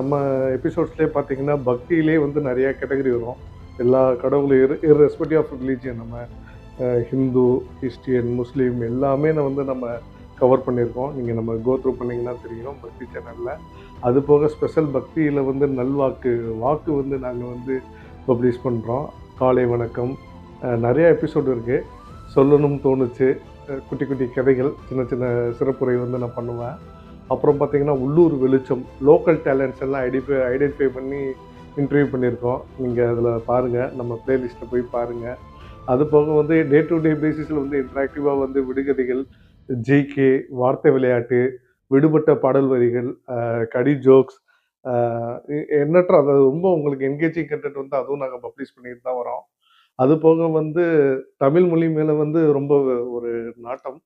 நம்ம எபிசோட்ஸ்லேயே பார்த்தீங்கன்னா பக்தியிலே வந்து நிறைய கேட்டகரி வரும். எல்லா கடவுளும் இர்ரெஸ்பெக்டிவ் ஆஃப் ரிலீஜியன் நம்ம ஹிந்து, கிறிஸ்டியன், முஸ்லீம் எல்லாமே வந்து நம்ம கவர் பண்ணியிருக்கோம். நீங்கள் நம்ம கோ த்ரூ பண்ணிங்கன்னா தெரியும் பக்தி சேனலில். அது போக ஸ்பெஷல் பக்தியில் வந்து நல்வாக்கு வாக்கு வந்து நாங்கள் வந்து பப்ளிஷ் பண்ணுறோம். காலை வணக்கம் நிறைய எபிசோடு இருக்குது. சொல்லணும்னு தோணுச்சு. குட்டி குட்டி கதைகள், சின்ன சின்ன சிறப்புரை வந்து நான் பண்ணுவேன். அப்புறம் பார்த்தீங்கன்னா உள்ளூர் வெளிச்சம், லோக்கல் டேலண்ட்ஸ் எல்லாம் ஐடென்டிஃபை பண்ணி இன்டர்வியூ பண்ணியிருக்கோம். நீங்கள் அதில் பாருங்கள், நம்ம பிளேலிஸ்ட்டில் போய் பாருங்கள். அது போக வந்து டே டு டே பேசிஸில் வந்து இன்ட்ராக்டிவாக வந்து விடுகதைகள், ஜிகே, வார்த்தை விளையாட்டு, விடுபட்ட பாடல் வரிகள், கடி ஜோக்ஸ், எண்ணற்ற அதாவது ரொம்ப உங்களுக்கு என்கேஜிங் கண்டென்ட் வந்து அதுவும் நாங்கள் பப்ளிஷ் பண்ணிட்டு தான் வரோம். அது போக வந்து தமிழ் மொழி மேலே வந்து ரொம்ப ஒரு நாட்டம்.